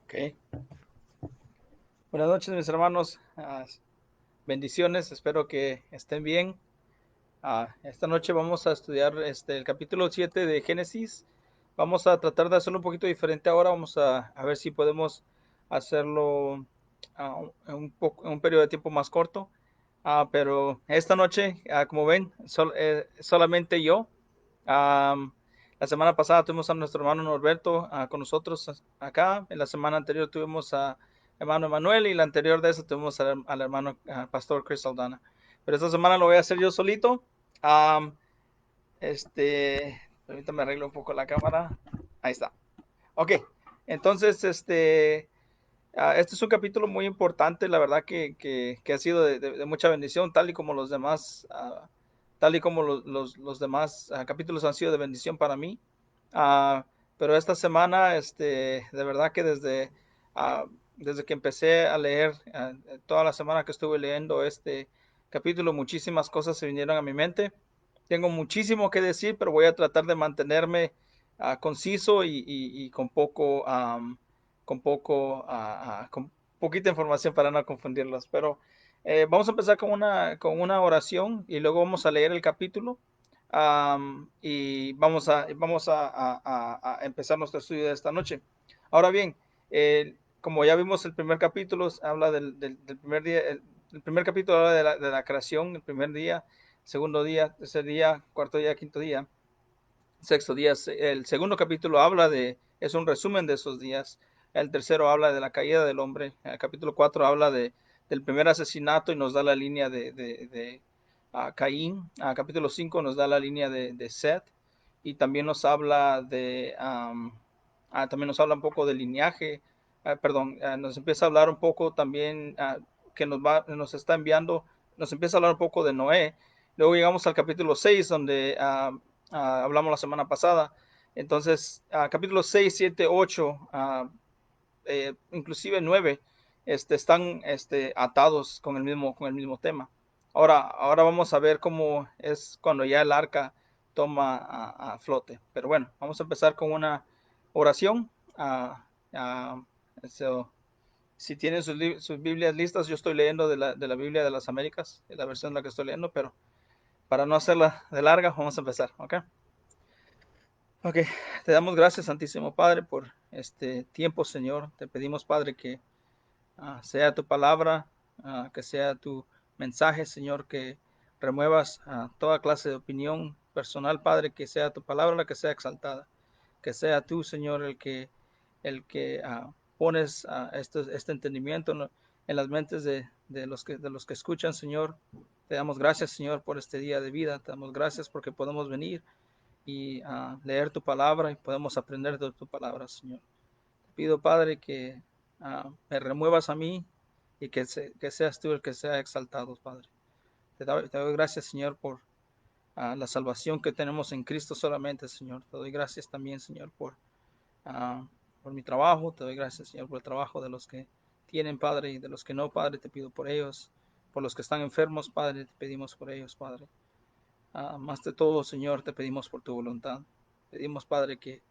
Ok. Buenas noches, mis hermanos. Bendiciones. Espero que estén bien. Esta noche vamos a estudiar el capítulo 7 de Génesis. Vamos a tratar de hacerlo un poquito diferente ahora. Vamos a ver si podemos hacerlo en en un periodo de tiempo más corto. Pero esta noche, como ven, solamente yo. Am, la semana pasada tuvimos a nuestro hermano Norberto con nosotros acá. En la semana anterior tuvimos a hermano Emanuel y la anterior de eso tuvimos al hermano Pastor Chris Aldana. Pero esta semana lo voy a hacer yo solito. Am, ahorita me arreglo un poco la cámara. Ahí está. Ok, entonces este es un capítulo muy importante, la verdad que ha sido de mucha bendición, tal y como los demás, tal y como los demás capítulos han sido de bendición para mí. Ah, pero esta semana, de verdad que ah, desde que empecé a leer, toda la semana que estuve leyendo este capítulo, muchísimas cosas se vinieron a mi mente. Tengo muchísimo que decir, pero voy a tratar de mantenerme conciso y con poquita información para no confundirlos. Pero vamos a empezar con con una oración y luego vamos a leer el capítulo. Y vamos a empezar nuestro estudio de esta noche. Ahora bien, como ya vimos el primer capítulo, habla del primer día, el primer capítulo habla de la creación, el primer día, segundo día, tercer día, cuarto día, quinto día, sexto día. El segundo capítulo es un resumen de esos días. El tercero habla de la caída del hombre. El capítulo 4 habla del primer asesinato y nos da la línea de Caín. Capítulo 5 nos da la línea de Seth y también nos habla también nos habla un poco del linaje. Perdón, nos empieza a hablar un poco también que nos está enviando, nos empieza a hablar un poco de Noé. Luego llegamos al capítulo 6 donde hablamos la semana pasada. Entonces, capítulos 6 7 8 inclusive 9 están atados con el mismo tema. Ahora vamos a ver cómo es cuando ya el arca toma flote. Pero bueno, vamos a empezar con una oración. Uh, so, si tienen sus Biblias listas, yo estoy leyendo de la Biblia de las Américas, la versión en la que estoy leyendo, pero para no hacerla de larga, vamos a empezar, ¿ok? Ok, te damos gracias, Santísimo Padre, por este tiempo, Señor. Te pedimos, Padre, que sea tu palabra, que sea tu mensaje, Señor, que remuevas toda clase de opinión personal, Padre, que sea tu palabra la que sea exaltada, que sea tú, Señor, el que pones este entendimiento en las mentes de los que escuchan, Señor. Te damos gracias, Señor, por este día de vida. Te damos gracias porque podemos venir y leer tu palabra y podemos aprender de tu palabra, Señor. Te pido, Padre, que me remuevas a mí y que seas tú el que sea exaltado, Padre. Te doy gracias, Señor, por la salvación que tenemos en Cristo solamente, Señor. Te doy gracias también, Señor, uh, por mi trabajo. Te doy gracias, Señor, por el trabajo de los que tienen, Padre, y de los que no, Padre. Te pido por ellos. Por los que están enfermos, Padre, te pedimos por ellos, Padre. Más de todo, Señor, te pedimos por tu voluntad. Pedimos, Padre, que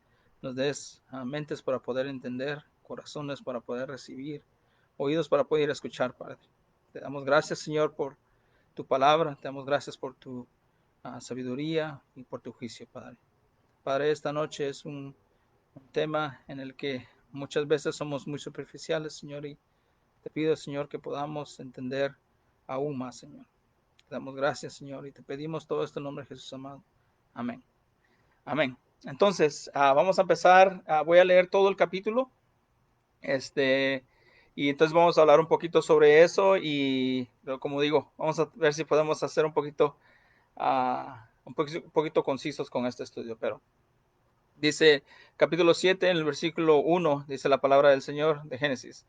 nos des mentes para poder entender, corazones para poder recibir, oídos para poder escuchar, Padre. Te damos gracias, Señor, por tu palabra. Te damos gracias por tu sabiduría y por tu juicio, Padre. Padre, esta noche es un tema en el que muchas veces somos muy superficiales, Señor, y te pido, Señor, que podamos entender aún más, Señor. Te damos gracias, Señor, y te pedimos todo esto en nombre de Jesús amado. Amén. Amén. Entonces, vamos a empezar. Voy a leer todo el capítulo. Este, y entonces vamos a hablar un poquito sobre eso. Y como digo, vamos a ver si podemos hacer un poquito concisos con este estudio. Pero dice capítulo 7 en el versículo 1, dice la palabra del Señor de Génesis.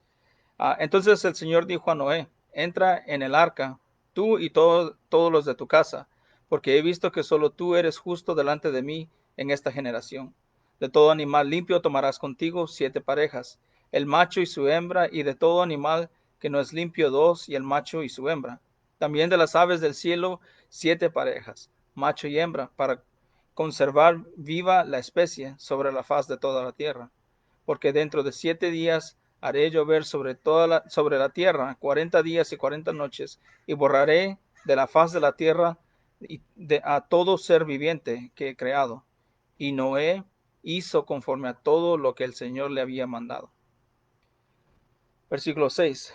Entonces el Señor dijo a Noé, entra en el arca, tú y todos los de tu casa, porque he visto que solo tú eres justo delante de mí en esta generación. De todo animal limpio tomarás contigo 7 parejas, el macho y su hembra, y de todo animal que no es limpio 2, y el macho y su hembra. También de las aves del cielo 7 parejas, macho y hembra, para conservar viva la especie sobre la faz de toda la tierra. Porque dentro de 7 días haré llover sobre la tierra 40 días y 40 noches, y borraré de la faz de la tierra a todo ser viviente que he creado. Y Noé hizo conforme a todo lo que el Señor le había mandado. Versículo 6.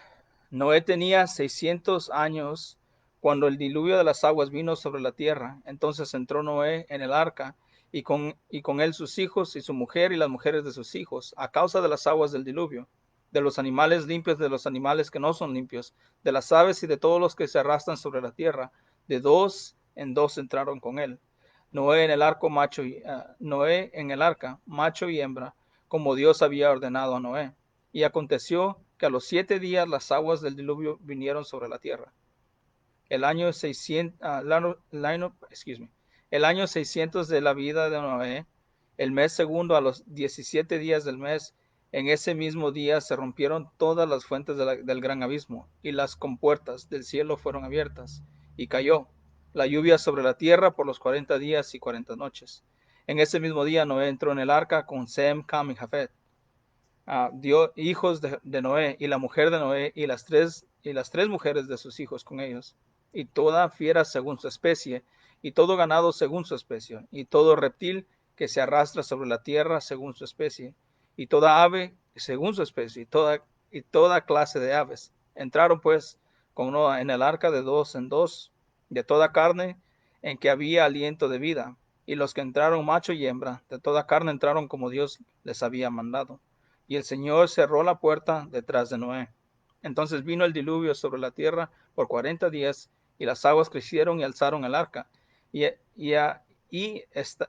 Noé tenía 600 años cuando el diluvio de las aguas vino sobre la tierra. Entonces entró Noé en el arca y con él sus hijos y su mujer y las mujeres de sus hijos, a causa de las aguas del diluvio, de los animales limpios, de los animales que no son limpios, de las aves y de todos los que se arrastran sobre la tierra. De dos en dos entraron con él. Noé en el Noé en el arca, macho y hembra, como Dios había ordenado a Noé. Y aconteció que a los 7 días las aguas del diluvio vinieron sobre la tierra. El año 600, el año 600 de la vida de Noé, el mes segundo, a los 17 días del mes, en ese mismo día se rompieron todas las fuentes del gran abismo, y las compuertas del cielo fueron abiertas, y cayó la lluvia sobre la tierra por los 40 días y 40 noches. En ese mismo día Noé entró en el arca con Sem, Cam y Jafet, dio hijos de Noé y la mujer de Noé y las tres mujeres de sus hijos con ellos, y toda fiera según su especie, y todo ganado según su especie, y todo reptil que se arrastra sobre la tierra según su especie, y toda ave según su especie, y toda clase de aves. Entraron pues con Noé en el arca de dos en dos, de toda carne en que había aliento de vida, y los que entraron macho y hembra, de toda carne entraron como Dios les había mandado. Y el Señor cerró la puerta detrás de Noé. Entonces vino el diluvio sobre la tierra por 40 días, y las aguas crecieron y alzaron el arca, y, y,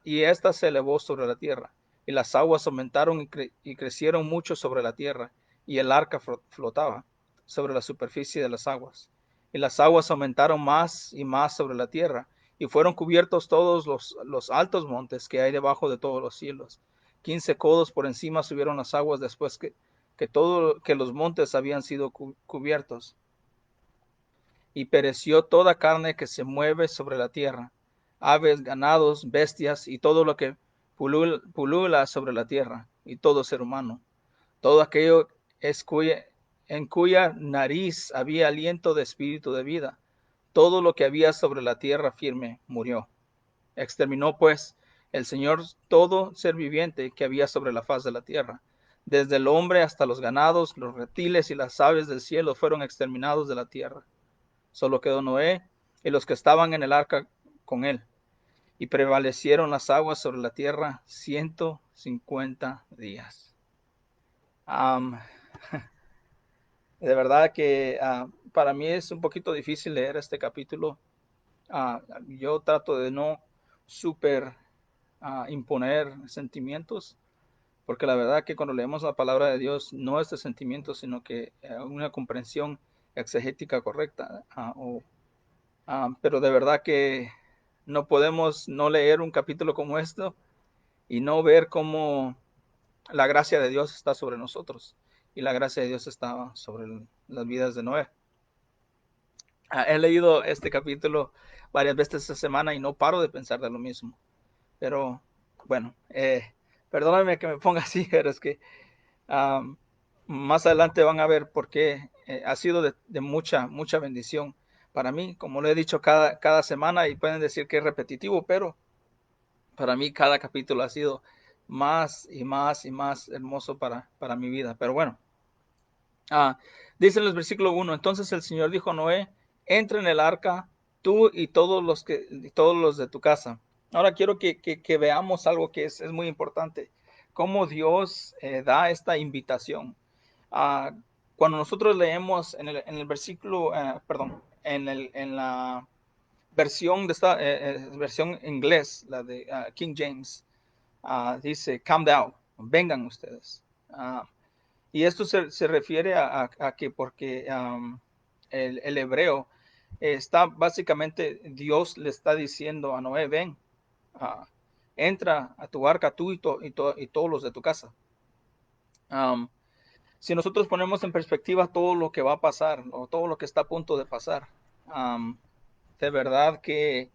y esta se elevó sobre la tierra, y las aguas aumentaron y crecieron mucho sobre la tierra, y el arca flotaba sobre la superficie de las aguas. Y las aguas aumentaron más y más sobre la tierra, y fueron cubiertos todos los altos montes que hay debajo de todos los cielos. 15 codos por encima subieron las aguas después que los montes habían sido cubiertos. Y pereció toda carne que se mueve sobre la tierra, aves, ganados, bestias y todo lo que pulula sobre la tierra, y todo ser humano. Todo aquello en cuya nariz había aliento de espíritu de vida. Todo lo que había sobre la tierra firme murió. Exterminó pues el Señor todo ser viviente que había sobre la faz de la tierra. Desde el hombre hasta los ganados, los reptiles y las aves del cielo fueron exterminados de la tierra. Solo quedó Noé y los que estaban en el arca con él. Y prevalecieron las aguas sobre la tierra 150 días. Um, de verdad que para mí es un poquito difícil leer este capítulo. Yo trato de no super imponer sentimientos, porque la verdad que cuando leemos la palabra de Dios no es de sentimientos, sino que una comprensión exegética correcta. Pero de verdad que no podemos no leer un capítulo como esto y no ver cómo la gracia de Dios está sobre nosotros, y la gracia de Dios estaba sobre las vidas de Noé. He leído este capítulo varias veces esta semana y no paro de pensar de lo mismo. Pero bueno, perdóname que me ponga así, pero es que um, más adelante van a ver por qué ha sido de mucha, mucha bendición para mí. Como lo he dicho cada semana, y pueden decir que es repetitivo, pero para mí cada capítulo ha sido más y más y más hermoso para mi vida. Pero bueno, dice en el versículo 1, entonces el Señor dijo a Noé, entra en el arca tú y todos los de tu casa. Ahora quiero que veamos algo que es muy importante, cómo Dios da esta invitación. Uh, Cuando nosotros leemos en el versículo, perdón, en la versión de esta versión inglés, la de King James, dice, come down, vengan ustedes. Y esto se refiere a que porque el hebreo está básicamente, Dios le está diciendo a Noé, ven, entra a tu arca tú y todos los de tu casa. Um, si nosotros ponemos en perspectiva todo lo que va a pasar o todo lo que está a punto de pasar, de verdad que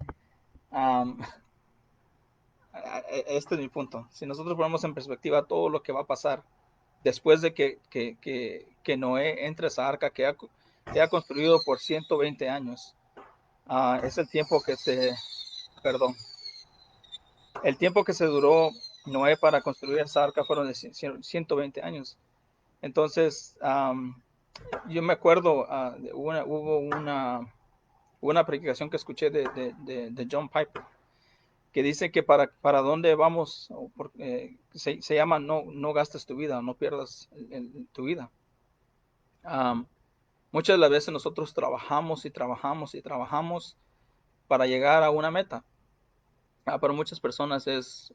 um, este es mi punto. Si nosotros ponemos en perspectiva todo lo que va a pasar después de que Noé entre a esa arca que ha construido por 120 años, es el tiempo perdón, el tiempo que se duró Noé para construir esa arca fueron de 120 años. Entonces, yo me acuerdo, hubo una predicación que escuché de John Piper, que dice que para dónde vamos, se llama no gastes tu vida, no pierdas tu vida. Muchas de las veces nosotros trabajamos y trabajamos y trabajamos para llegar a una meta. Para muchas personas es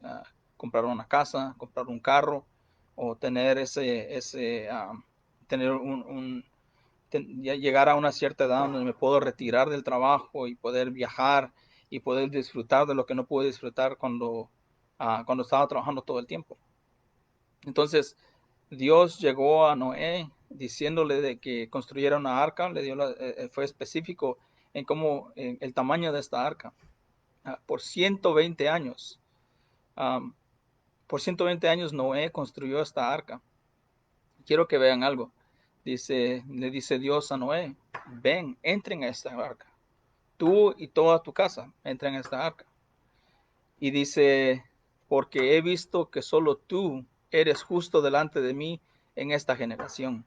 comprar una casa, comprar un carro o tener tener llegar a una cierta edad donde me puedo retirar del trabajo y poder viajar y poder disfrutar de lo que no pude disfrutar cuando estaba trabajando todo el tiempo. Entonces, Dios llegó a Noé diciéndole de que construyera una arca, fue específico en el tamaño de esta arca. Por 120 años. Por 120 años Noé construyó esta arca. Quiero que vean algo. Le dice Dios a Noé, ven, entren a esta arca. Tú y toda tu casa entren a esta arca. Y dice, porque he visto que solo tú eres justo delante de mí en esta generación.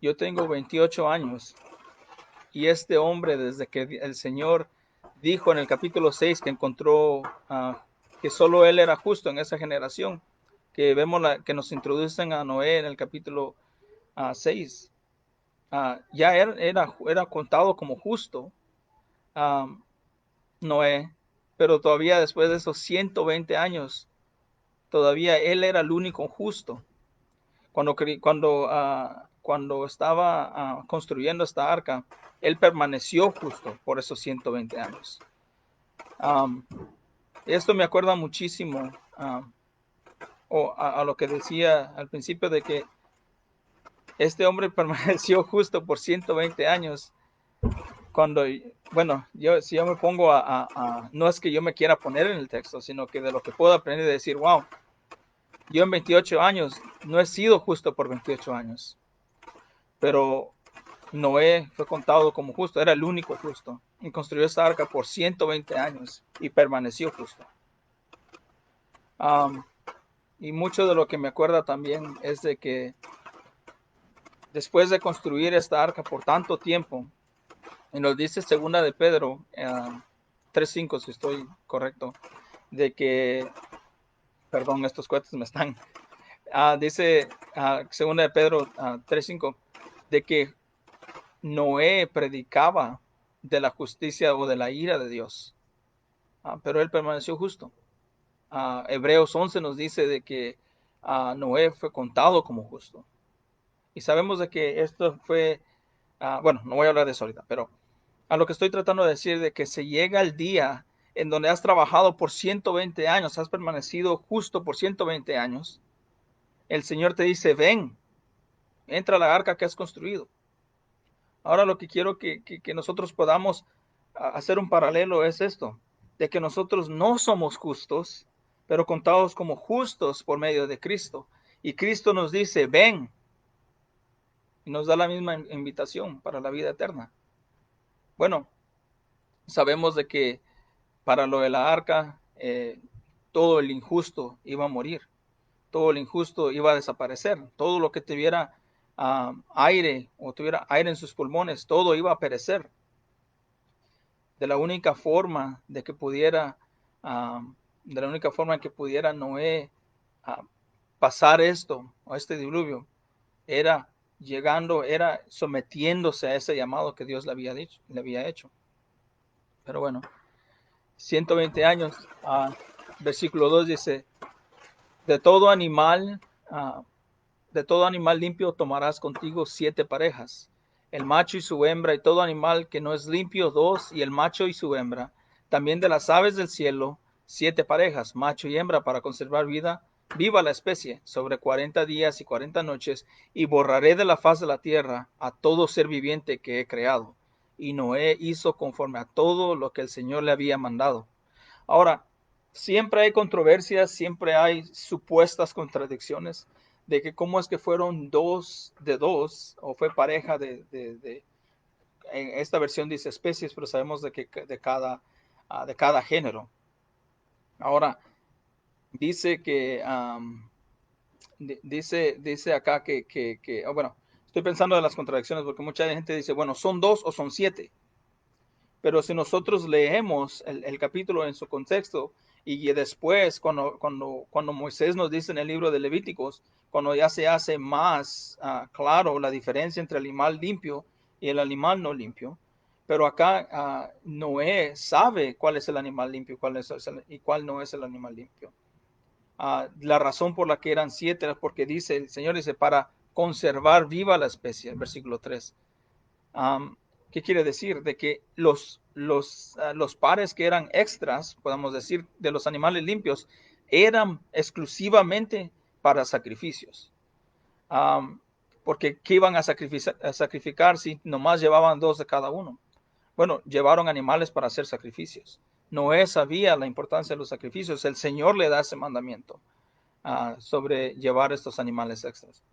Yo tengo 28 años y este hombre, desde que el Señor dijo en el capítulo 6 que encontró que solo él era justo en esa generación, que vemos que nos introducen a Noé en el capítulo 6, ya era contado como justo Noé, pero todavía después de esos 120 años, todavía él era el único justo. Cuando estaba construyendo esta arca, él permaneció justo por esos 120 años. Esto me acuerda muchísimo a lo que decía al principio de que este hombre permaneció justo por 120 años. Si yo me pongo no es que yo me quiera poner en el texto, sino que de lo que puedo aprender y decir, wow, yo en 28 años no he sido justo por 28 años, pero Noé fue contado como justo, era el único justo, y construyó esta arca por 120 años y permaneció justo. Y mucho de lo que me acuerda también es de que después de construir esta arca por tanto tiempo, y nos dice segunda de Pedro 3:5, si estoy correcto, de que, perdón, estos cohetes me están, dice segunda de Pedro 3:5, de que Noé predicaba de la justicia o de la ira de Dios, pero él permaneció justo. Hebreos 11 nos dice de que Noé fue contado como justo. Y sabemos de que esto fue, bueno, no voy a hablar de eso ahorita, pero a lo que estoy tratando de decir de que se llega el día en donde has trabajado por 120 años, has permanecido justo por 120 años, el Señor te dice, ven, entra a la arca que has construido. Ahora lo que quiero que nosotros podamos hacer un paralelo es esto, de que nosotros no somos justos, pero contados como justos por medio de Cristo. Y Cristo nos dice, ven, y nos da la misma invitación para la vida eterna. Bueno, sabemos de que para lo de la arca, todo el injusto iba a morir, todo el injusto iba a desaparecer, todo lo que tuviera aire o tuviera aire en sus pulmones, todo iba a perecer. De la única forma de que pudiera, de la única forma en que pudiera Noé pasar esto o este diluvio, era era sometiéndose a ese llamado que Dios le había hecho. Pero bueno, 120 años, versículo 2 dice, de todo animal limpio tomarás contigo 7 parejas, el macho y su hembra, y todo animal que no es limpio 2, y el macho y su hembra, también de las aves del cielo, 7 parejas, macho y hembra, para conservar viva la especie, sobre 40 días y 40 noches, y borraré de la faz de la tierra a todo ser viviente que he creado. Y Noé hizo conforme a todo lo que el Señor le había mandado. Ahora, siempre hay controversias, siempre hay supuestas contradicciones de que cómo es que fueron dos de dos, o fue pareja en esta versión dice especies, pero sabemos de cada género. Ahora, dice que, dice acá oh, bueno, estoy pensando de las contradicciones porque mucha gente dice, bueno, son dos o son siete. Pero si nosotros leemos el capítulo en su contexto y después cuando Moisés nos dice en el libro de Levíticos, cuando ya se hace más claro la diferencia entre el animal limpio y el animal no limpio, pero acá Noé sabe cuál es el animal limpio y cuál no es el animal limpio. La razón por la que eran siete era porque dice, el Señor dice, para conservar viva la especie, el versículo 3. ¿Qué quiere decir? De que los pares que eran extras, podemos decir, de los animales limpios, eran exclusivamente para sacrificios. Porque ¿qué iban a sacrificar si nomás llevaban dos de cada uno? Bueno, llevaron animales para hacer sacrificios. Noé sabía la importancia de los sacrificios. El Señor le da ese mandamiento sobre llevar estos animales extras.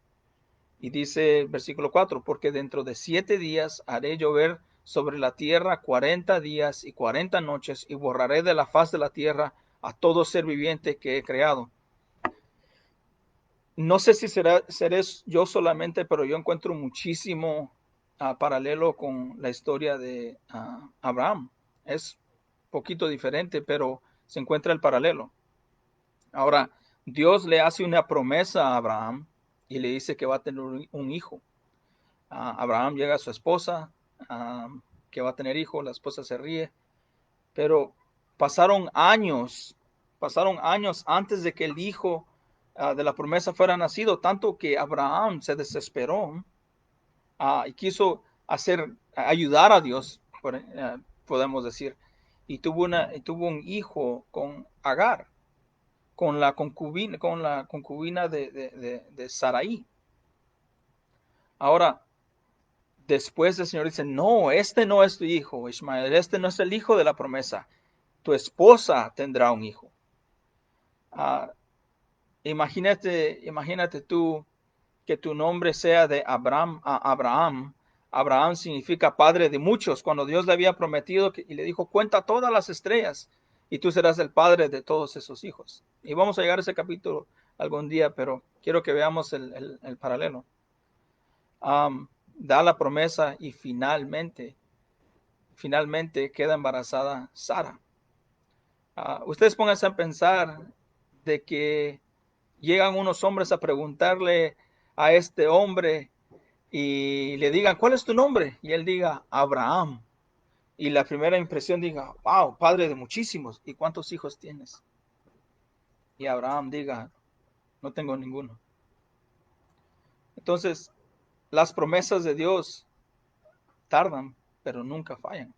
Y dice versículo 4, porque dentro de 7 días haré llover sobre la tierra 40 días y 40 noches, y borraré de la faz de la tierra a todo ser viviente que he creado. No sé si seré yo solamente, pero yo encuentro muchísimo paralelo con la historia de Abraham. Es poquito diferente, pero se encuentra el paralelo. Ahora, Dios le hace una promesa a Abraham y le dice que va a tener un hijo. Abraham llega a su esposa, que va a tener hijo, la esposa se ríe, pero pasaron años, pasaron años antes de que el hijo de la promesa fuera nacido, tanto que Abraham se desesperó y quiso ayudar a Dios, podemos decir, y tuvo un hijo con Agar, con la concubina de Sarai. Ahora, después el Señor dice, no, este no es tu hijo, Ismael, este no es el hijo de la promesa, tu esposa tendrá un hijo. Imagínate tú que tu nombre sea de Abraham a Abraham. Abraham significa padre de muchos, cuando Dios le había prometido y le dijo, cuenta todas las estrellas y tú serás el padre de todos esos hijos. Y vamos a llegar a ese capítulo algún día, pero quiero que veamos el paralelo. Da la promesa y finalmente queda embarazada Sara. Ustedes pónganse a pensar de que llegan unos hombres a preguntarle a este hombre y le digan, ¿cuál es tu nombre? Y él diga, Abraham. Y la primera impresión diga, wow, padre de muchísimos. ¿Y cuántos hijos tienes? Y Abraham diga, no tengo ninguno. Entonces, las promesas de Dios tardan, pero nunca fallan.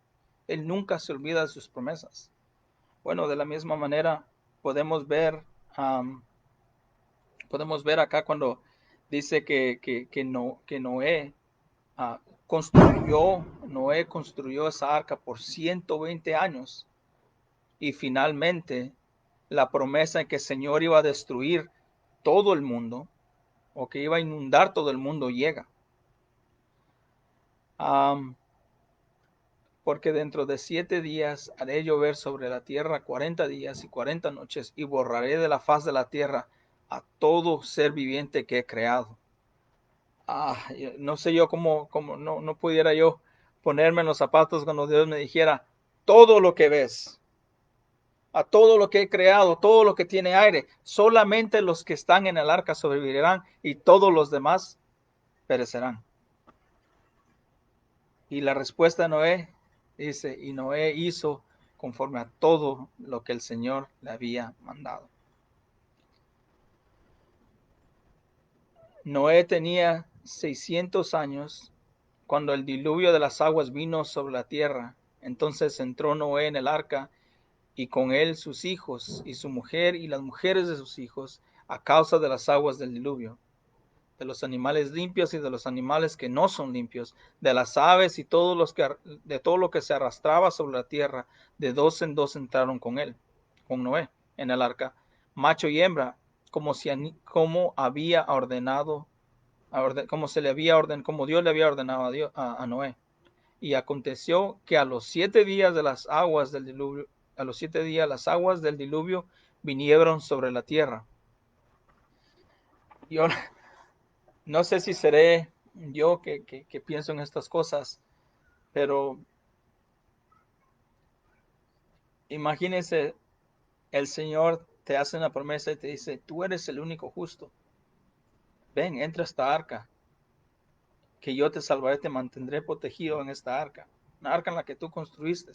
Él nunca se olvida de sus promesas. Bueno, de la misma manera podemos ver, acá cuando dice que Noé construyó esa arca por 120 años y finalmente la promesa en que el Señor iba a destruir todo el mundo o que iba a inundar todo el mundo llega. Porque dentro de 7 días haré llover sobre la tierra 40 días y 40 noches y borraré de la faz de la tierra a todo ser viviente que he creado. No sé yo cómo no pudiera yo ponerme en los zapatos cuando Dios me dijera, todo lo que ves, a todo lo que he creado, todo lo que tiene aire, solamente los que están en el arca sobrevivirán y todos los demás perecerán. Y la respuesta de Noé dice, y Noé hizo conforme a todo lo que el Señor le había mandado. Noé tenía 600 años cuando el diluvio de las aguas vino sobre la tierra. Entonces entró Noé en el arca y con él sus hijos y su mujer y las mujeres de sus hijos, a causa de las aguas del diluvio, de los animales limpios y de los animales que no son limpios, de las aves y de todo lo que se arrastraba sobre la tierra, de dos en dos entraron con él, con Noé, en el arca, macho y hembra, como había ordenado, como se le había ordenado, como Dios le había ordenado a Noé. Y aconteció que a los 7 días de las aguas del diluvio, a los 7 días las aguas del diluvio vinieron sobre la tierra. Yo no sé si seré yo que pienso en estas cosas, pero imagínense, el Señor te hace una promesa y te dice, tú eres el único justo. Ven, entra a esta arca, que yo te salvaré, te mantendré protegido en esta arca. Una arca en la que tú construiste.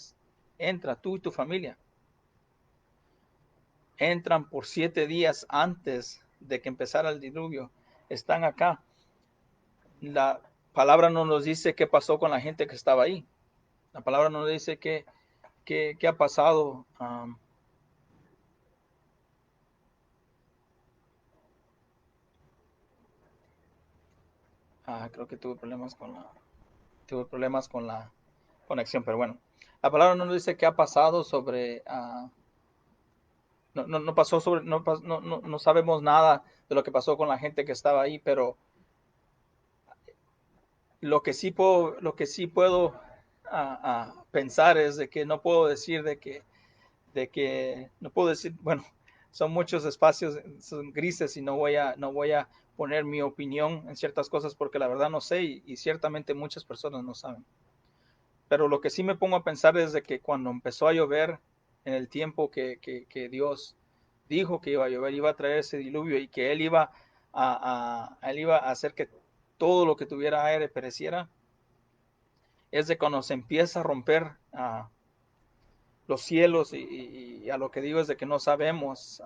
Entra tú y tu familia. Entran por 7 días antes de que empezara el diluvio. Están acá. La palabra no nos dice qué pasó con la gente que estaba ahí. La palabra no nos dice qué ha pasado. Creo que tuve problemas con la conexión, pero bueno. La palabra no nos dice qué ha pasado sobre, no pasó sobre, no sabemos nada de lo que pasó con la gente que estaba ahí, pero lo que sí puedo pensar es de que no puedo decir no puedo decir, bueno, son muchos espacios, son grises y no voy a poner mi opinión en ciertas cosas porque la verdad no sé y ciertamente muchas personas no saben. Pero lo que sí me pongo a pensar es de que cuando empezó a llover en el tiempo que Dios dijo que iba a llover, iba a traer ese diluvio y que él iba a hacer que todo lo que tuviera aire pereciera, es de cuando se empieza a romper los cielos y a lo que digo es de que no sabemos,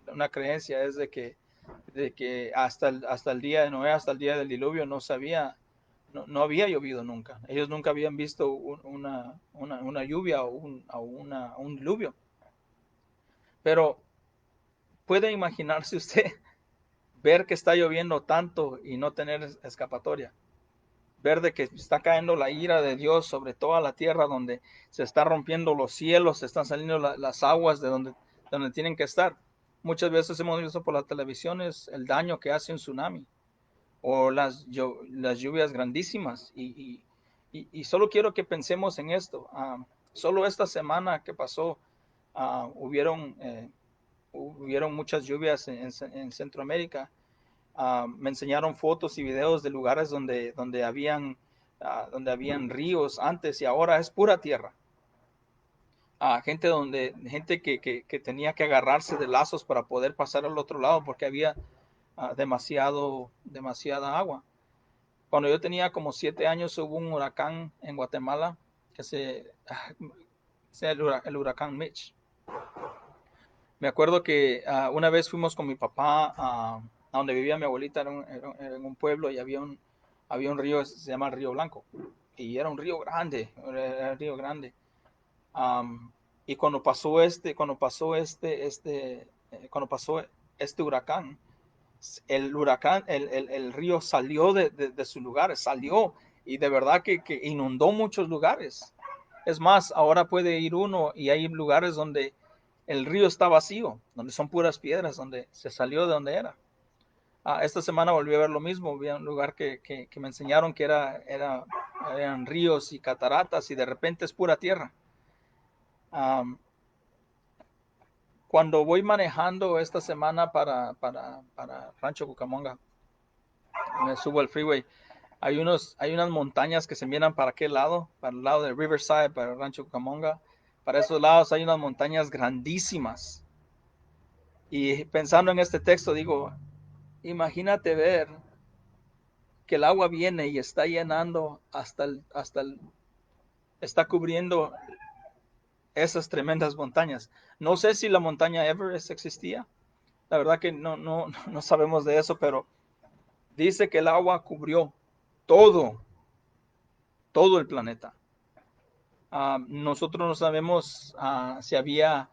una creencia es de que hasta el día de Noé, hasta el día del diluvio, no había llovido nunca. Ellos nunca habían visto una lluvia o un diluvio. Pero puede imaginarse usted ver que está lloviendo tanto y no tener escapatoria. Ver de que está cayendo la ira de Dios sobre toda la tierra, donde se están rompiendo los cielos, se están saliendo las aguas de donde tienen que estar. Muchas veces hemos visto por las televisiones el daño que hace un tsunami o las lluvias grandísimas. Y solo quiero que pensemos en esto. Solo esta semana que pasó, hubieron muchas lluvias en Centroamérica. Me enseñaron fotos y videos de lugares donde habían ríos antes y ahora es pura tierra. Gente que tenía que agarrarse de lazos para poder pasar al otro lado porque había demasiada agua. Cuando yo tenía como 7 años hubo un huracán en Guatemala que el huracán Mitch. Me acuerdo que una vez fuimos con mi papá a donde vivía mi abuelita, era en un pueblo y había un río, se llama el Río Blanco, y era un río grande, era un río grande. Y cuando pasó este huracán, el río salió de su lugar, salió y de verdad que inundó muchos lugares. Es más, ahora puede ir uno y hay lugares donde el río está vacío, donde son puras piedras, donde se salió de donde era. Esta semana volví a ver lo mismo, vi un lugar que me enseñaron que eran ríos y cataratas y de repente es pura tierra. Um, Cuando voy manejando esta semana para Rancho Cucamonga, me subo al freeway, hay unas montañas que se miran para aquel lado, para el lado de Riverside, para el Rancho Cucamonga. Para esos lados hay unas montañas grandísimas. Y pensando en este texto, digo, imagínate ver que el agua viene y está llenando está cubriendo esas tremendas montañas. No sé si la montaña Everest existía, la verdad que no sabemos de eso, pero dice que el agua cubrió todo, todo el planeta. Nosotros no sabemos si había,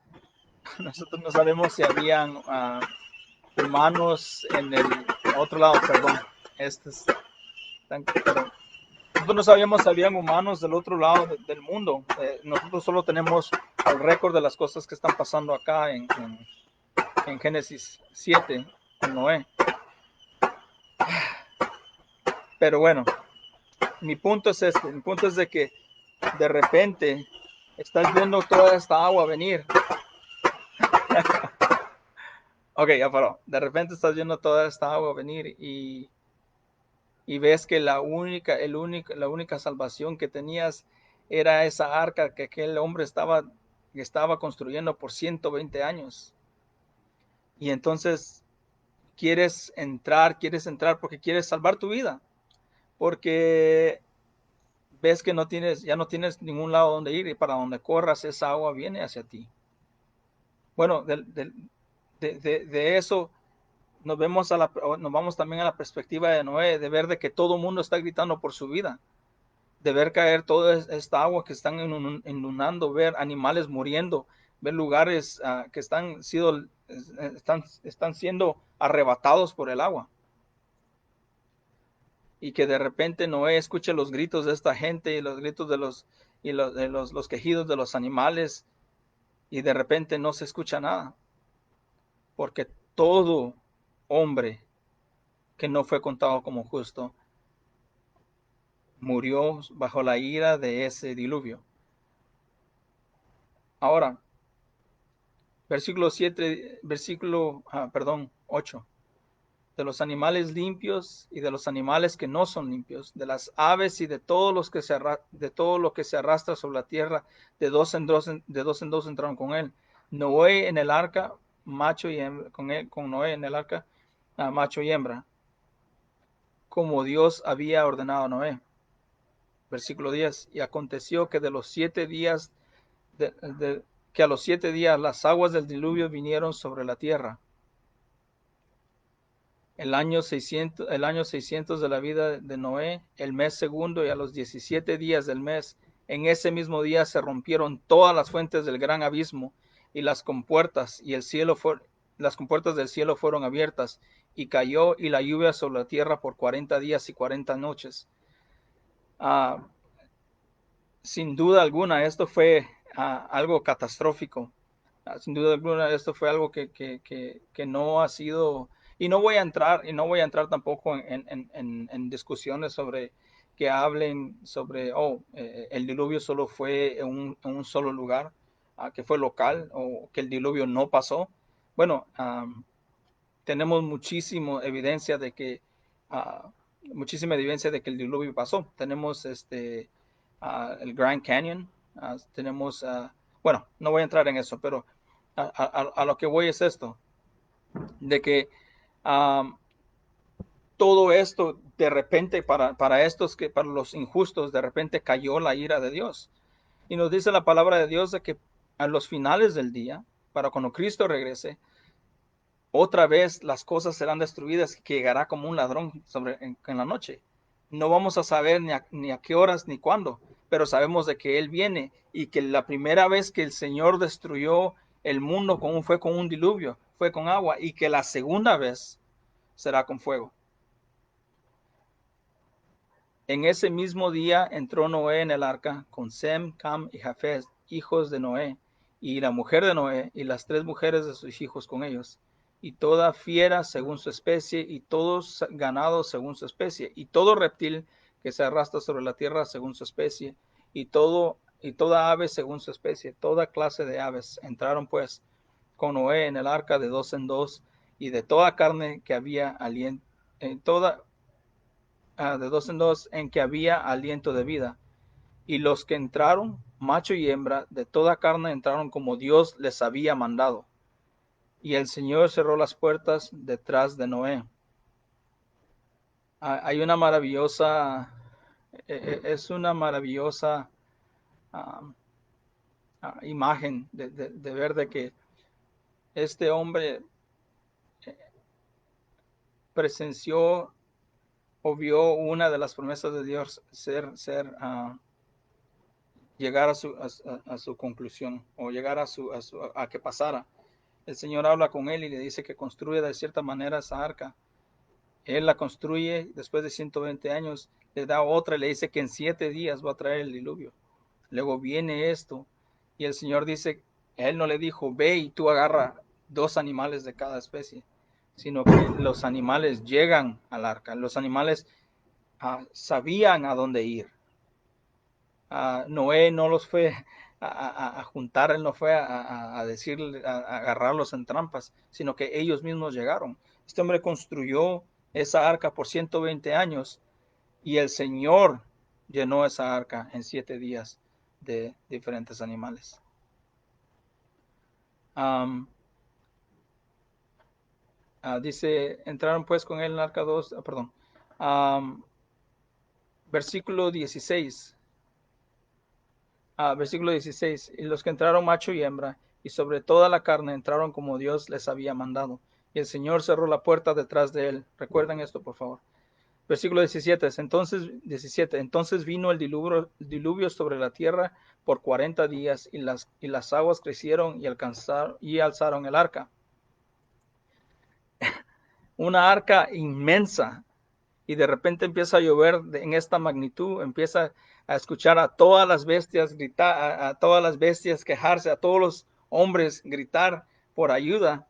nosotros no sabemos si habían humanos en el otro lado, perdón. Este es, pero nosotros no sabíamos si habían humanos del otro lado del mundo. Nosotros solo tenemos el récord de las cosas que están pasando acá en Génesis 7 con Noé. Pero bueno, mi punto es este, mi punto es de que de repente estás viendo toda esta agua venir. Ok, ya paró. De repente estás viendo toda esta agua venir y ves que la única salvación que tenías era esa arca que aquel hombre estaba construyendo por 120 años. Y entonces quieres entrar porque quieres salvar tu vida, porque ves que ya no tienes ningún lado donde ir y para donde corras esa agua viene hacia ti. Bueno, de eso nos vamos también a la perspectiva de Noé, de ver de que todo el mundo está gritando por su vida, de ver caer toda esta agua que están inundando, ver animales muriendo, ver lugares que están siendo arrebatados por el agua. Y que de repente Noé escuche los gritos de esta gente y los gritos los quejidos de los animales y de repente no se escucha nada, porque todo hombre que no fue contado como justo murió bajo la ira de ese diluvio. Ahora, versículo 7, perdón, 8. De los animales limpios y de los animales que no son limpios, de las aves y de todo lo que se arrastra sobre la tierra, de dos en dos entraron con él. Noé en el arca, macho y hembra, con Noé en el arca, macho y hembra, como Dios había ordenado a Noé. Versículo 10. Y aconteció que de los 7 días, que a los 7 días las aguas del diluvio vinieron sobre la tierra. El año 600 de la vida de Noé, el mes segundo y a los 17 días del mes, en ese mismo día se rompieron todas las fuentes del gran abismo y las compuertas del cielo fueron abiertas y cayó y la lluvia sobre la tierra por 40 días y 40 noches. Ah, sin duda alguna, esto fue algo catastrófico. Sin duda alguna, esto fue algo que no ha sido, y no voy a entrar tampoco en discusiones sobre que hablen sobre, el diluvio solo fue en un solo lugar, que fue local, o que el diluvio no pasó. Bueno, tenemos uh, muchísima evidencia de que el diluvio pasó. Tenemos el Grand Canyon, tenemos, bueno, no voy a entrar en eso, pero a lo que voy es esto, de que um, todo esto de repente para los injustos, de repente cayó la ira de Dios. Y nos dice la palabra de Dios de que a los finales del día, para cuando Cristo regrese, otra vez las cosas serán destruidas, que llegará como un ladrón en la noche. No vamos a saber ni a qué horas ni cuándo, pero sabemos de que Él viene y que la primera vez que el Señor destruyó el mundo fue con un diluvio, fue con agua, y que la segunda vez será con fuego. En ese mismo día entró Noé en el arca con Sem, Cam y Jafet, hijos de Noé, y la mujer de Noé, y las 3 mujeres de sus hijos con ellos, y toda fiera según su especie, y todos ganados según su especie, y todo reptil que se arrastra sobre la tierra según su especie, y toda ave según su especie, toda clase de aves. Entraron pues con Noé en el arca de dos en dos, y de toda carne que había aliento, de dos en dos en que había aliento de vida. Y los que entraron, macho y hembra, de toda carne entraron como Dios les había mandado. Y el Señor cerró las puertas detrás de Noé. Hay una maravillosa, es una maravillosa uh, imagen de ver de que este hombre presenció o vio una de las promesas de Dios ser llegar a su conclusión o llegar a que pasara. El Señor habla con él y le dice que construya de cierta manera esa arca. Él la construye, después de 120 años, le da otra y le dice que en 7 días va a traer el diluvio. Luego viene esto y el Señor dice, él no le dijo, ve y tú agarra 2 animales de cada especie, sino que los animales llegan al arca. Los animales sabían a dónde ir. Noé no los fue a juntar, él no fue a decirle, a agarrarlos en trampas, sino que ellos mismos llegaron. Este hombre construyó esa arca por 120 años y el Señor llenó esa arca en 7 días de diferentes animales. Dice, entraron pues con él en el arca 2, perdón. Versículo 16. Versículo 16. Y los que entraron macho y hembra, y sobre toda la carne entraron como Dios les había mandado. Y el Señor cerró la puerta detrás de él. Recuerden esto, por favor. Versículo 17. Entonces vino el diluvio sobre la tierra por 40 días, y las aguas crecieron y alzaron el arca. Una arca inmensa, y de repente empieza a llover en esta magnitud, empieza a escuchar a todas las bestias gritar, a todas las bestias quejarse, a todos los hombres gritar por ayuda,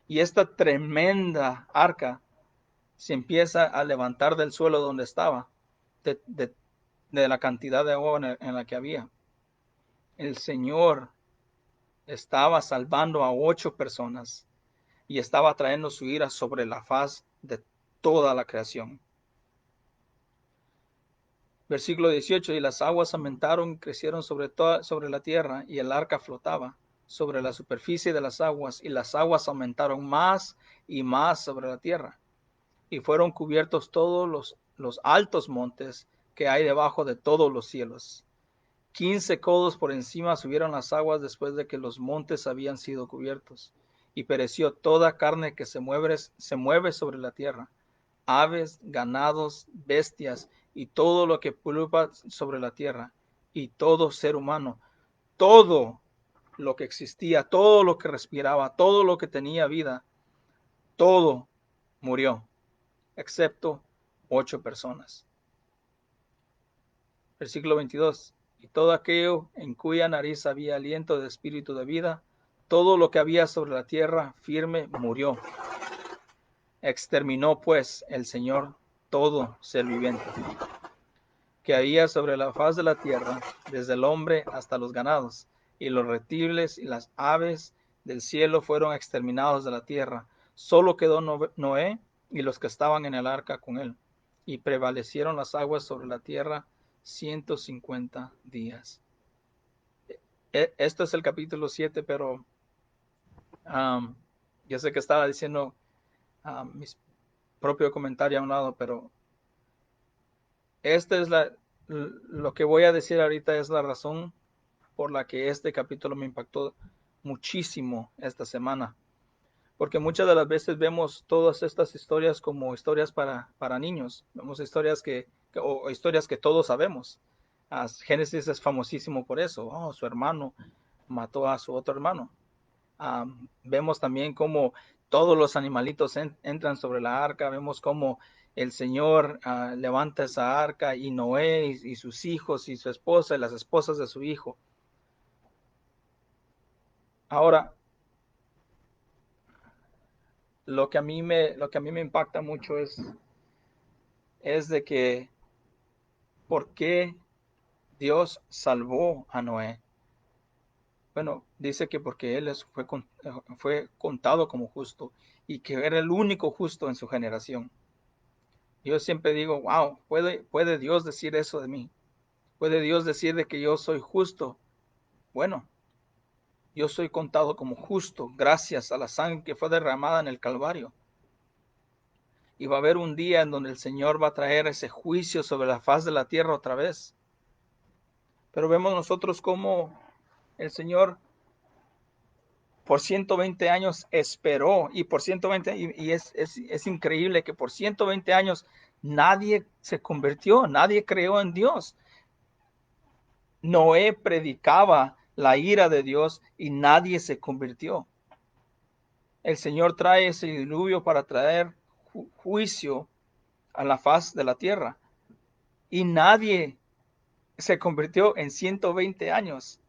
y esta tremenda arca se empieza a levantar del suelo donde estaba, de la cantidad de agua en la que había. El Señor estaba salvando a 8 personas y estaba trayendo su ira sobre la faz de toda la creación. Versículo 18, y las aguas aumentaron y crecieron sobre la tierra, y el arca flotaba sobre la superficie de las aguas, y las aguas aumentaron más y más sobre la tierra, y fueron cubiertos todos los altos montes que hay debajo de todos los cielos. 15 codos por encima subieron las aguas después de que los montes habían sido cubiertos, y pereció toda carne que se mueve sobre la tierra, aves, ganados, bestias, y todo lo que pulula sobre la tierra, y todo ser humano, todo lo que existía, todo lo que respiraba, todo lo que tenía vida, todo murió, excepto 8 personas. Versículo 22. Y todo aquello en cuya nariz había aliento de espíritu de vida, todo lo que había sobre la tierra firme murió. Exterminó pues el Señor todo ser viviente que había sobre la faz de la tierra, desde el hombre hasta los ganados, y los reptiles y las aves del cielo fueron exterminados de la tierra. Solo quedó Noé y los que estaban en el arca con él, y prevalecieron las aguas sobre la tierra 150 días. Esto es el capítulo 7, pero yo sé que estaba diciendo mi propio comentario a un lado, pero esta es lo que voy a decir ahorita es la razón por la que este capítulo me impactó muchísimo esta semana. Porque muchas de las veces vemos todas estas historias como historias para niños. Vemos historias o historias que todos sabemos. Génesis es famosísimo por eso. Oh, su hermano mató a su otro hermano. Vemos también cómo todos los animalitos entran sobre la arca. Vemos cómo el Señor levanta esa arca y Noé y sus hijos y su esposa y las esposas de su hijo. Ahora, lo que a mí me impacta mucho es de que ¿por qué Dios salvó a Noé? Bueno, dice que porque él fue contado como justo y que era el único justo en su generación. Yo siempre digo, wow, ¿puede Dios decir eso de mí? ¿Puede Dios decir de que yo soy justo? Bueno, yo soy contado como justo gracias a la sangre que fue derramada en el Calvario. Y va a haber un día en donde el Señor va a traer ese juicio sobre la faz de la tierra otra vez. Pero vemos nosotros cómo el Señor por 120 años esperó, y por 120, y es increíble que por 120 años nadie se convirtió, nadie creó en Dios. Noé predicaba la ira de Dios y nadie se convirtió. El Señor trae ese diluvio para traer juicio a la faz de la tierra y nadie se convirtió en 120 años.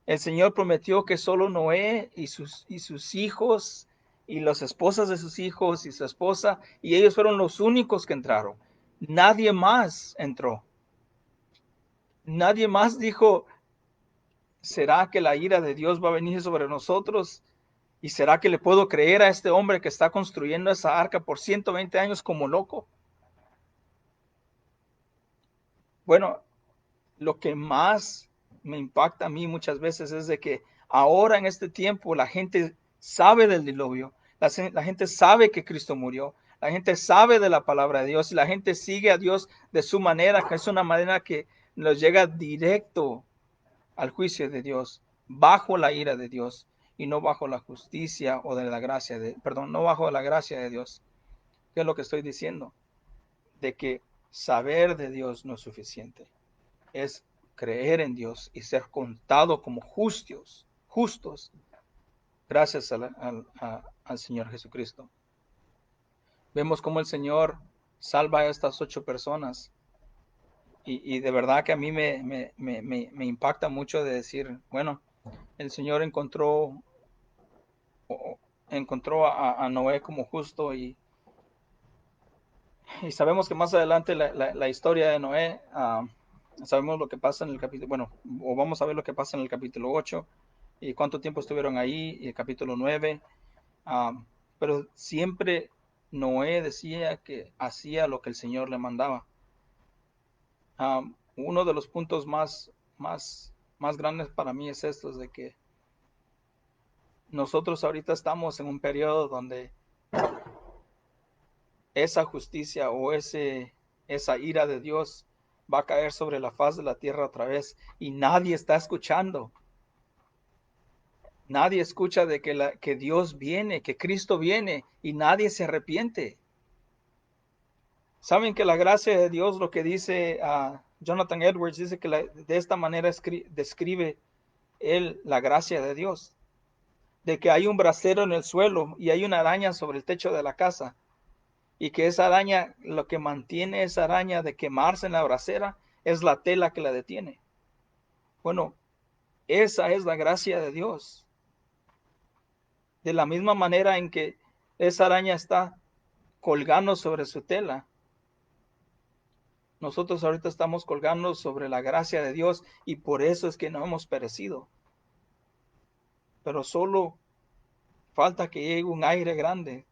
El Señor prometió que solo Noé y sus hijos y las esposas de sus hijos y su esposa, y ellos fueron los únicos que entraron. Nadie más entró. Nadie más dijo, ¿será que la ira de Dios va a venir sobre nosotros? ¿Y será que le puedo creer a este hombre que está construyendo esa arca por 120 años como loco? Bueno, lo que más me impacta a mí muchas veces es de que ahora en este tiempo la gente sabe del diluvio, la gente sabe que Cristo murió, la gente sabe de la palabra de Dios y la gente sigue a Dios de su manera, que es una manera que nos llega directo al juicio de Dios, bajo la ira de Dios y no bajo la justicia o de la gracia de, perdón, no bajo la gracia de Dios. ¿Qué es lo que estoy diciendo? De que saber de Dios no es suficiente, es creer en Dios y ser contado como justos, gracias al Señor Jesucristo. Vemos cómo el Señor salva a estas 8 personas y de verdad que a mí me impacta mucho de decir, bueno, el Señor encontró a Noé como justo y sabemos que más adelante la historia de Noé, sabemos lo que pasa en el capítulo, bueno, o vamos a ver lo que pasa en el capítulo 8 y cuánto tiempo estuvieron ahí, y el capítulo 9, pero siempre Noé decía que hacía lo que el Señor le mandaba. Uno de los puntos más grandes para mí es esto, es de que nosotros ahorita estamos en un periodo donde esa justicia o esa ira de Dios va a caer sobre la faz de la tierra otra vez y nadie está escuchando. Nadie escucha de que Dios viene, que Cristo viene y nadie se arrepiente. Saben que la gracia de Dios, lo que dice Jonathan Edwards, dice que de esta manera describe él la gracia de Dios, de que hay un brasero en el suelo y hay una araña sobre el techo de la casa y que esa araña, lo que mantiene esa araña de quemarse en la brasera es la tela que la detiene. Bueno, esa es la gracia de Dios. De la misma manera en que esa araña está colgando sobre su tela, nosotros ahorita estamos colgando sobre la gracia de Dios y por eso es que no hemos perecido. Pero solo falta que llegue un aire grande,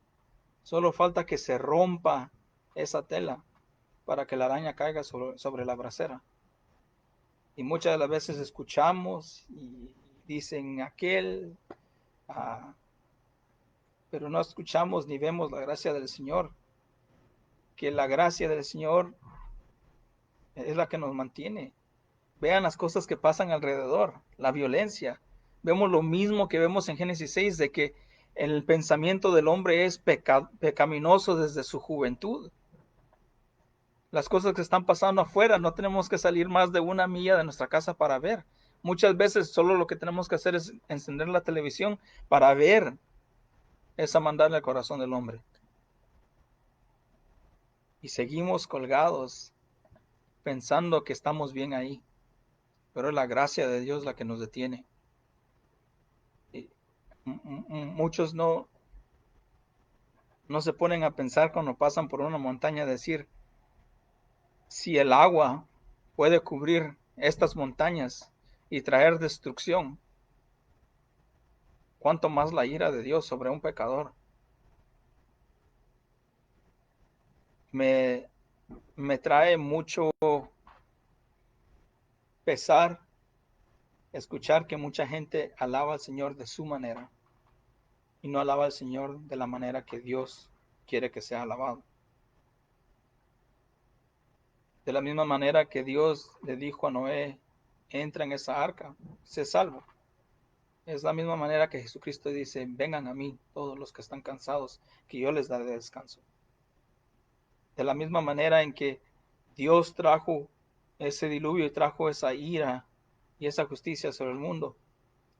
solo falta que se rompa esa tela para que la araña caiga sobre la brasera. Y muchas de las veces escuchamos y dicen aquel, ah, pero no escuchamos ni vemos la gracia del Señor, que la gracia del Señor es la que nos mantiene. Vean las cosas que pasan alrededor, la violencia. Vemos lo mismo que vemos en Génesis 6, de que el pensamiento del hombre es pecaminoso desde su juventud. Las cosas que están pasando afuera, no tenemos que salir más de 1 milla de nuestra casa para ver. Muchas veces solo lo que tenemos que hacer es encender la televisión para ver esa maldad en el corazón del hombre. Y seguimos colgados pensando que estamos bien ahí, pero es la gracia de Dios la que nos detiene. Y muchos no se ponen a pensar cuando pasan por una montaña, decir, si el agua puede cubrir estas montañas y traer destrucción, cuánto más la ira de Dios sobre un pecador. Me, me trae mucho pesar escuchar que mucha gente alaba al Señor de su manera y no alaba al Señor de la manera que Dios quiere que sea alabado. De la misma manera que Dios le dijo a Noé, entra en esa arca, sé salvo. Es la misma manera que Jesucristo dice, vengan a mí todos los que están cansados, que yo les daré descanso. De la misma manera en que Dios trajo ese diluvio y trajo esa ira y esa justicia sobre el mundo,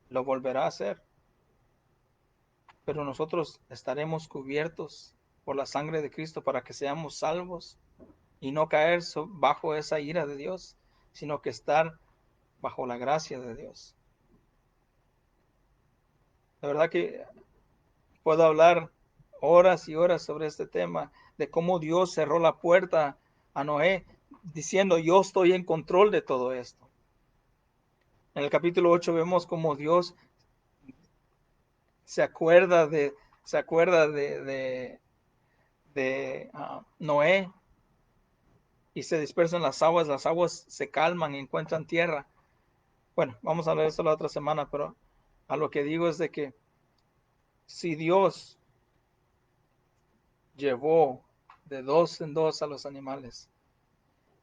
lo volverá a hacer. Pero nosotros estaremos cubiertos por la sangre de Cristo para que seamos salvos y no caer bajo esa ira de Dios, sino que estar bajo la gracia de Dios. La verdad que puedo hablar horas y horas sobre este tema, de cómo Dios cerró la puerta a Noé, diciendo, yo estoy en control de todo esto. En el capítulo 8 vemos cómo Dios se acuerda de Noé y se dispersan las aguas se calman y encuentran tierra. Bueno, vamos a ver eso la otra semana, pero a lo que digo es de que si Dios llevó de dos en dos a los animales,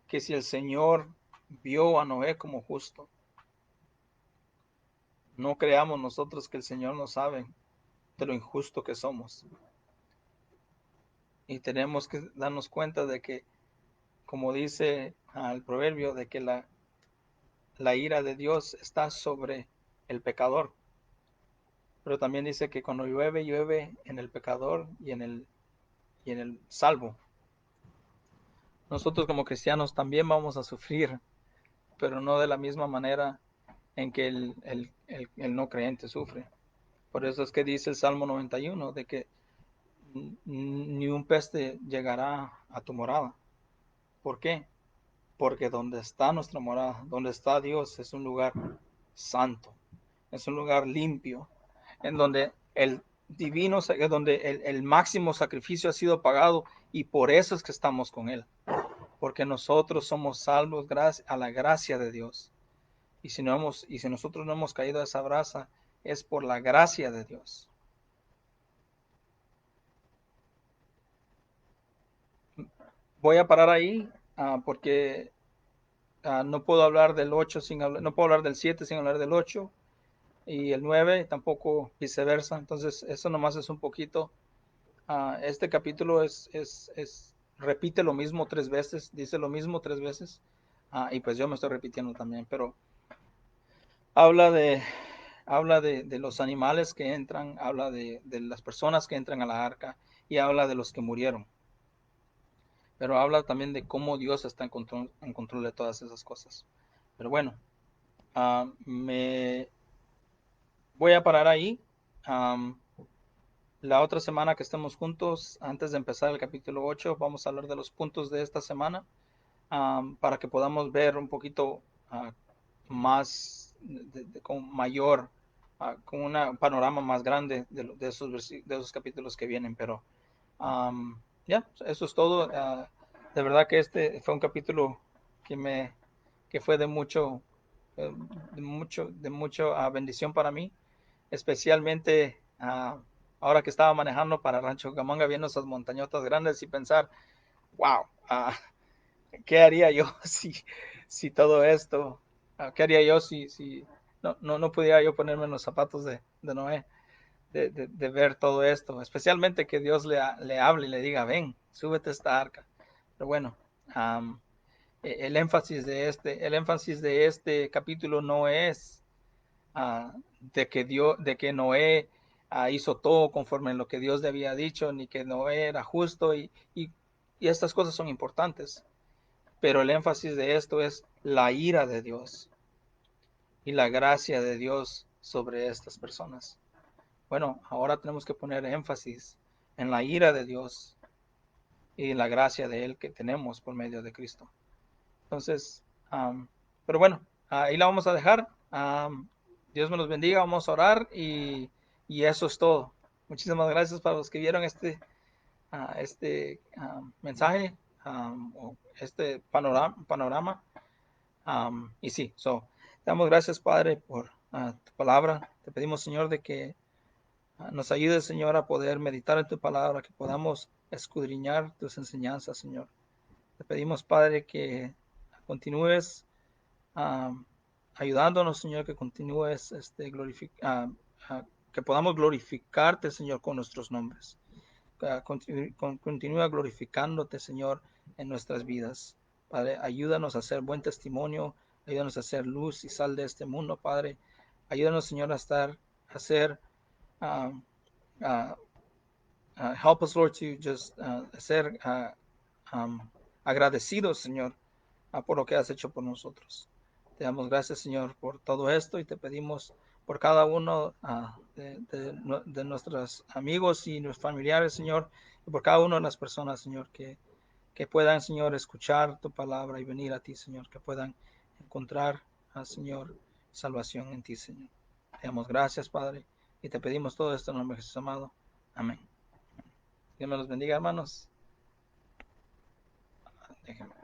que si el Señor vio a Noé como justo, no creamos nosotros que el Señor no sabe de lo injusto que somos. Y tenemos que darnos cuenta de que, como dice el proverbio, de que la ira de Dios está sobre el pecador. Pero también dice que cuando llueve, llueve en el pecador y en el salvo. Nosotros como cristianos también vamos a sufrir, pero no de la misma manera en que el no creyente sufre. Por eso es que dice el Salmo 91 de que ni un peste llegará a tu morada. ¿Por qué? Porque donde está nuestra morada, donde está Dios, es un lugar santo, es un lugar limpio, en donde el divino, donde el máximo sacrificio ha sido pagado y por eso es que estamos con Él, porque nosotros somos salvos gracias a la gracia de Dios. Y si nosotros no hemos caído a esa brasa, es por la gracia de Dios. Voy a parar ahí porque no puedo hablar del 8 sin hablar, no puedo hablar del 7 sin hablar del 8 y el 9 tampoco viceversa. Entonces, eso nomás es un poquito. Este capítulo repite lo mismo tres veces, dice lo mismo tres veces. Y pues yo me estoy repitiendo también, pero habla de, habla de los animales que entran, habla de las personas que entran a la arca y habla de los que murieron. Pero habla también de cómo Dios está en control de todas esas cosas. Pero bueno, me voy a parar ahí. Um, la otra semana que estemos juntos, antes de empezar el capítulo 8, vamos a hablar de los puntos de esta semana para que podamos ver un poquito más, con mayor, con un panorama más grande de esos capítulos que vienen. Pero ya, eso es todo. De verdad que este fue un capítulo que me que fue eh, de mucho bendición para mí, especialmente ahora que estaba manejando para Rancho Camonga viendo esas montañotas grandes y pensar, wow, ¿qué haría yo si todo esto, qué haría yo si no pudiera yo ponerme en los zapatos de Noé, de ver todo esto, especialmente que Dios le hable y le diga, ven, súbete a esta arca. Pero bueno, um, el énfasis de este capítulo no es de que Noé hizo todo conforme en lo que Dios le había dicho, ni que Noé era justo y estas cosas son importantes. Pero el énfasis de esto es la ira de Dios y la gracia de Dios sobre estas personas. Bueno, ahora tenemos que poner énfasis en la ira de Dios y la gracia de Él que tenemos por medio de Cristo. Entonces, pero bueno, ahí la vamos a dejar. Dios me los bendiga, vamos a orar y eso es todo. Muchísimas gracias para los que vieron este mensaje o este panorama. Y sí, te damos gracias, Padre, por tu palabra. Te pedimos, Señor, de que nos ayudes, Señor, a poder meditar en tu palabra, que podamos escudriñar tus enseñanzas, Señor. Te pedimos, Padre, que continúes um, ayudándonos, Señor, que continúes que podamos glorificarte, Señor, con nuestros nombres. Continúa glorificándote, Señor, en nuestras vidas. Padre, ayúdanos a hacer buen testimonio, ayúdanos a hacer luz y sal de este mundo, Padre. Ayúdanos, Señor, a ser, um, uh, help us, Lord, to just ser agradecidos, Señor, por lo que has hecho por nosotros. Te damos gracias, Señor, por todo esto y te pedimos por cada uno de nuestros amigos y nuestros familiares, Señor, y por cada una de las personas, Señor, que puedan, Señor, escuchar tu palabra y venir a ti, Señor, que puedan encontrar, Señor, salvación en ti, Señor. Te damos gracias, Padre, y te pedimos todo esto en el nombre de Jesús amado. Amén. Dios me los bendiga, hermanos. Déjenme.